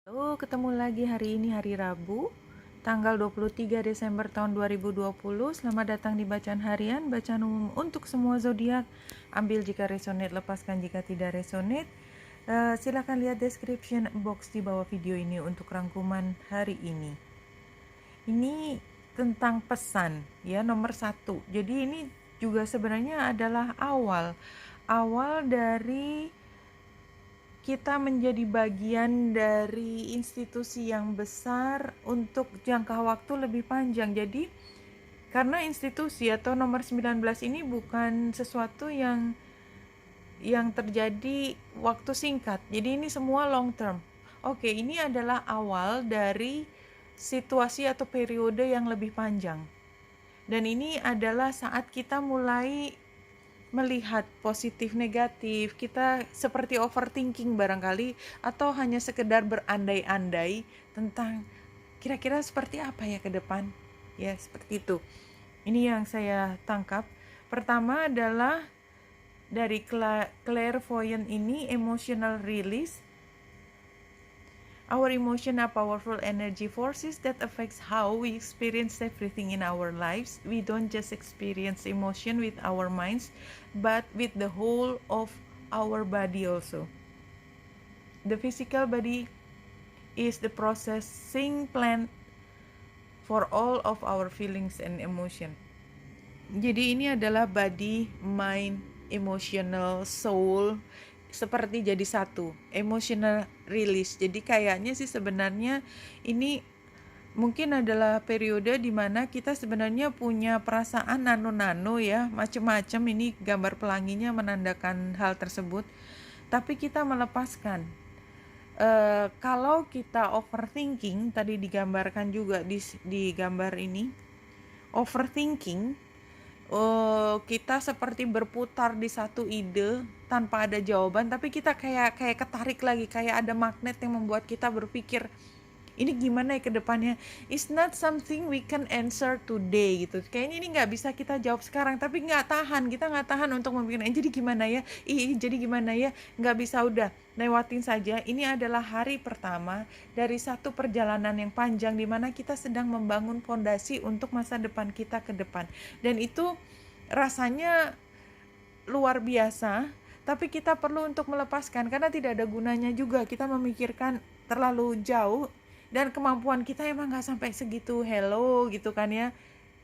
Halo, ketemu lagi hari ini hari Rabu, tanggal 23 Desember tahun 2020. Selamat datang di Bacaan Harian, bacaan umum untuk semua zodiak. Ambil jika resonate, lepaskan jika tidak resonate. Silakan lihat description box di bawah video ini untuk rangkuman hari ini. Ini tentang pesan, ya, nomor 1. Jadi ini juga sebenarnya adalah awal dari kita menjadi bagian dari institusi yang besar untuk jangka waktu lebih panjang. Jadi karena institusi atau nomor 19 ini bukan sesuatu yang terjadi waktu singkat. Jadi ini semua long term. Oke, ini adalah awal dari situasi atau periode yang lebih panjang. Dan ini adalah saat kita mulai melihat positif negatif, kita seperti overthinking barangkali, atau hanya sekedar berandai-andai tentang kira-kira seperti apa ya ke depan. Ya, seperti itu. Ini yang saya tangkap. Pertama adalah dari clairvoyant ini, emotional release. Our emotions are powerful energy forces that affects how we experience everything in our lives. We don't just experience emotion with our minds, but with the whole of our body also. The physical body is the processing plant for all of our feelings and emotion. Jadi ini adalah body, mind, emotional, soul, seperti jadi satu, emotional release. Jadi kayaknya sih sebenarnya ini mungkin adalah periode di mana kita sebenarnya punya perasaan nano-nano ya, macam-macam. Ini gambar pelanginya menandakan hal tersebut. Tapi kita melepaskan. Kalau kita overthinking, tadi digambarkan juga di gambar ini, overthinking, kita seperti berputar di satu ide tanpa ada jawaban, tapi kita kayak ketarik lagi, kayak ada magnet yang membuat kita berpikir ini gimana ya ke depannya. It's not something we can answer today gitu. Kayaknya ini nggak bisa kita jawab sekarang, tapi kita nggak tahan untuk memikirkan jadi gimana ya, jadi gimana ya, nggak bisa, udah lewatin saja. Ini adalah hari pertama dari satu perjalanan yang panjang di mana kita sedang membangun fondasi untuk masa depan kita ke depan. Dan itu rasanya luar biasa, tapi kita perlu untuk melepaskan karena tidak ada gunanya juga kita memikirkan terlalu jauh dan kemampuan kita emang nggak sampai segitu gitu kan ya.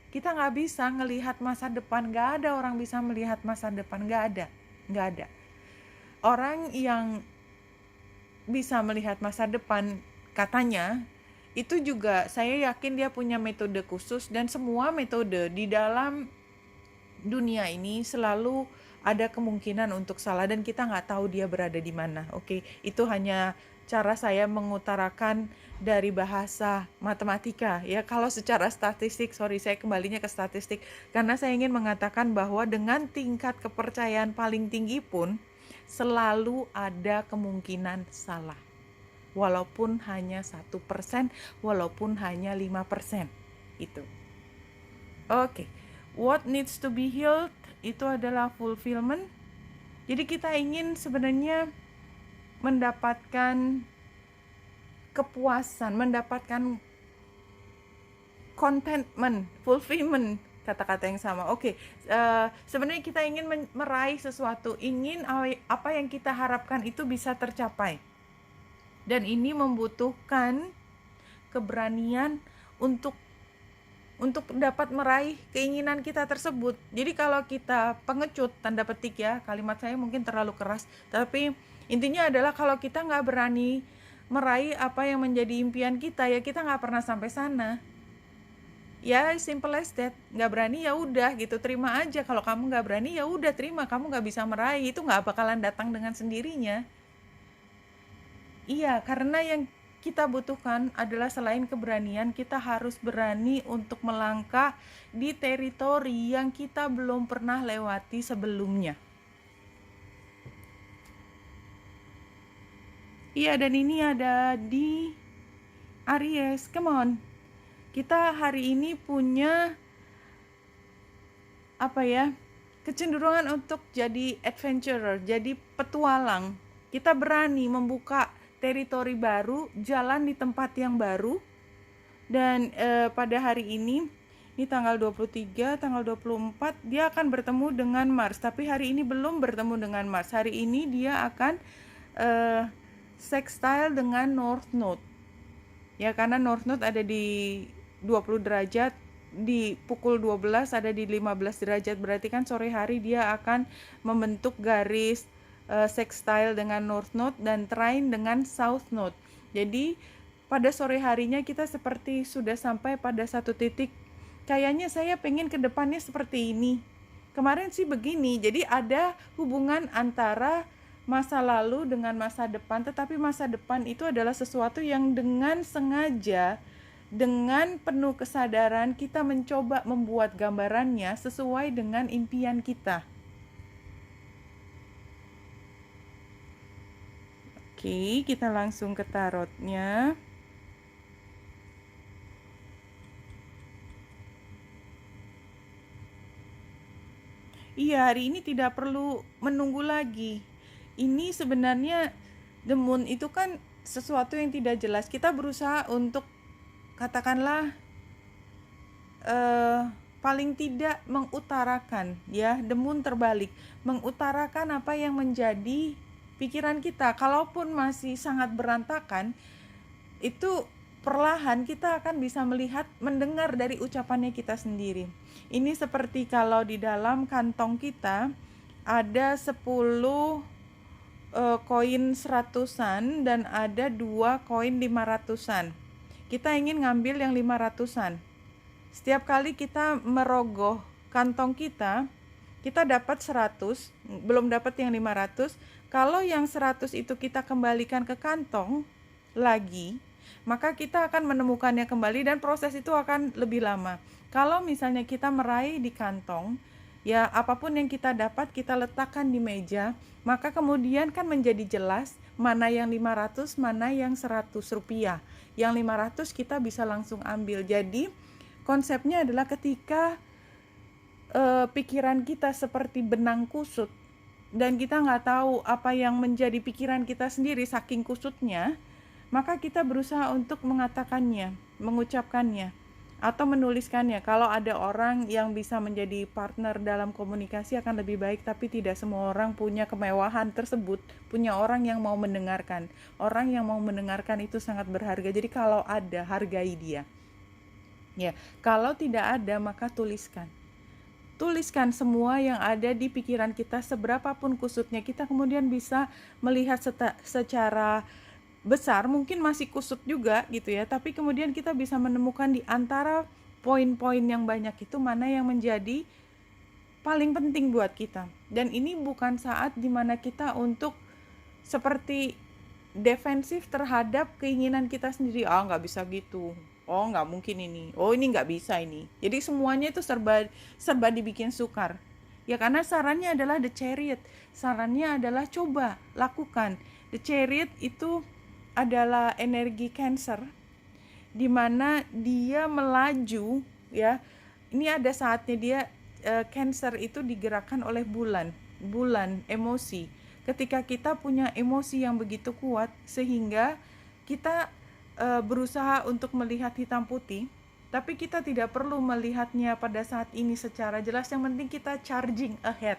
Kita nggak bisa ngelihat masa depan, nggak ada orang bisa melihat masa depan, nggak ada orang yang bisa melihat masa depan. Katanya itu juga saya yakin dia punya metode khusus, dan semua metode di dalam dunia ini selalu ada kemungkinan untuk salah dan kita nggak tahu dia berada di mana. Oke, itu hanya cara saya mengutarakan dari bahasa matematika ya. Kalau secara statistik, saya kembalinya ke statistik karena saya ingin mengatakan bahwa dengan tingkat kepercayaan paling tinggi pun selalu ada kemungkinan salah, walaupun hanya 1%, walaupun hanya 5%. Itu oke. What needs to be healed itu adalah fulfillment. Jadi kita ingin sebenarnya mendapatkan kepuasan, mendapatkan contentment, fulfillment, kata-kata yang sama. Oke, sebenarnya kita ingin meraih sesuatu, ingin apa yang kita harapkan itu bisa tercapai. Dan ini membutuhkan keberanian untuk dapat meraih keinginan kita tersebut. Jadi kalau kita pengecut, tanda petik ya, kalimat saya mungkin terlalu keras, tapi intinya adalah kalau kita nggak berani meraih apa yang menjadi impian kita, ya kita nggak pernah sampai sana. Ya simple as that. Nggak berani ya udah gitu, terima aja. Kalau kamu nggak berani ya udah terima, kamu nggak bisa meraih, itu nggak bakalan datang dengan sendirinya. Iya, karena yang kita butuhkan adalah selain keberanian, kita harus berani untuk melangkah di teritori yang kita belum pernah lewati sebelumnya. Iya, dan ini ada di Aries. Come on. Kita hari ini punya kecenderungan untuk jadi adventurer, jadi petualang. Kita berani membuka teritori baru, jalan di tempat yang baru. Dan pada hari ini tanggal 23, tanggal 24 dia akan bertemu dengan Mars, tapi hari ini belum bertemu dengan Mars. Hari ini dia akan sextile dengan North Node. Ya, karena North Node ada di 20 derajat, di pukul 12 ada di 15 derajat, berarti kan sore hari dia akan membentuk garis sextile dengan North Node dan trine dengan South Node. Jadi pada sore harinya kita seperti sudah sampai pada satu titik, kayaknya saya pengen ke depannya seperti ini. Kemarin sih begini, jadi ada hubungan antara masa lalu dengan masa depan, tetapi masa depan itu adalah sesuatu yang dengan sengaja, dengan penuh kesadaran kita mencoba membuat gambarannya sesuai dengan impian kita. Oke, kita langsung ke tarotnya. Iya, hari ini tidak perlu menunggu lagi. Ini sebenarnya the moon itu kan sesuatu yang tidak jelas. Kita berusaha untuk katakanlah paling tidak mengutarakan, ya, the moon terbalik, mengutarakan apa yang menjadi pikiran kita. Kalaupun masih sangat berantakan, itu perlahan kita akan bisa melihat, mendengar dari ucapannya kita sendiri. Ini seperti kalau di dalam kantong kita ada 10 koin 100-an dan ada 2 koin 500-an. Kita ingin ngambil yang 500-an. Setiap kali kita merogoh kantong kita dapat 100, belum dapat yang 500. Kalau yang 100 itu kita kembalikan ke kantong lagi, maka kita akan menemukannya kembali dan proses itu akan lebih lama. Kalau misalnya kita meraih di kantong, ya apapun yang kita dapat kita letakkan di meja, maka kemudian kan menjadi jelas mana yang 500, mana yang 100 rupiah. Yang 500 kita bisa langsung ambil. Jadi konsepnya adalah ketika pikiran kita seperti benang kusut dan kita nggak tahu apa yang menjadi pikiran kita sendiri saking kusutnya, maka kita berusaha untuk mengatakannya, mengucapkannya, atau menuliskannya. Kalau ada orang yang bisa menjadi partner dalam komunikasi akan lebih baik, tapi tidak semua orang punya kemewahan tersebut, punya orang yang mau mendengarkan. Orang yang mau mendengarkan itu sangat berharga, jadi kalau ada, hargai dia. Ya, kalau tidak ada, maka tuliskan. Tuliskan semua yang ada di pikiran kita, seberapapun kusutnya. Kita kemudian bisa melihat secara besar, mungkin masih kusut juga gitu ya, tapi kemudian kita bisa menemukan di antara poin-poin yang banyak itu mana yang menjadi paling penting buat kita. Dan ini bukan saat dimana kita untuk seperti defensif terhadap keinginan kita sendiri. Nggak bisa gitu, nggak mungkin ini, ini nggak bisa ini. Jadi semuanya itu serba dibikin sukar ya, karena sarannya adalah the chariot. Sarannya adalah coba lakukan. The chariot itu adalah energi Cancer, di mana dia melaju ya. Ini ada saatnya dia Cancer itu digerakkan oleh bulan emosi. Ketika kita punya emosi yang begitu kuat sehingga kita berusaha untuk melihat hitam putih, tapi kita tidak perlu melihatnya pada saat ini secara jelas. Yang penting kita charging ahead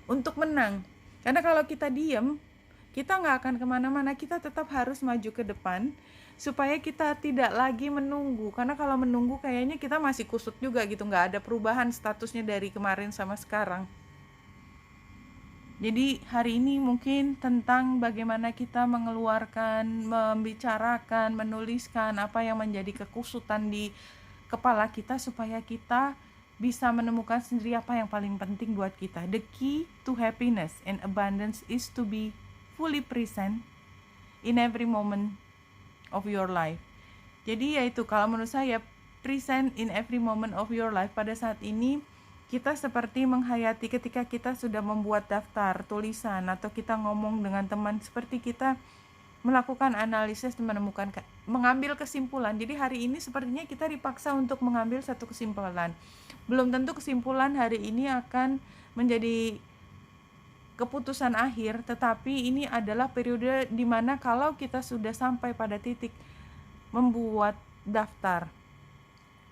untuk menang. Karena kalau kita diam, kita nggak akan kemana-mana. Kita tetap harus maju ke depan supaya kita tidak lagi menunggu. Karena kalau menunggu kayaknya kita masih kusut juga gitu, nggak ada perubahan statusnya dari kemarin sama sekarang. Jadi hari ini mungkin tentang bagaimana kita mengeluarkan, membicarakan, menuliskan apa yang menjadi kekusutan di kepala kita supaya kita bisa menemukan sendiri apa yang paling penting buat kita. The key to happiness and abundance is to be fully present in every moment of your life. Jadi yaitu kalau menurut saya, present in every moment of your life. Pada saat ini kita seperti menghayati ketika kita sudah membuat daftar tulisan atau kita ngomong dengan teman, seperti kita melakukan analisis dan mengambil kesimpulan. Jadi hari ini sepertinya kita dipaksa untuk mengambil satu kesimpulan. Belum tentu kesimpulan hari ini akan menjadi keputusan akhir, tetapi ini adalah periode di mana kalau kita sudah sampai pada titik membuat daftar,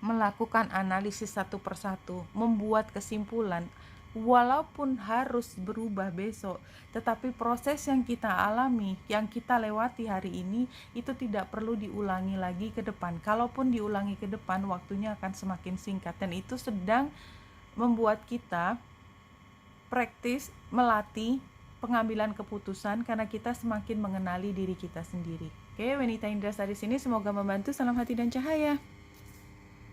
melakukan analisis satu persatu, membuat kesimpulan, walaupun harus berubah besok, tetapi proses yang kita alami, yang kita lewati hari ini, itu tidak perlu diulangi lagi ke depan. Kalaupun diulangi ke depan, waktunya akan semakin singkat, dan itu sedang membuat kita praktis melatih pengambilan keputusan karena kita semakin mengenali diri kita sendiri. Oke, Wenita Indra di sini, semoga membantu. Salam hati dan cahaya.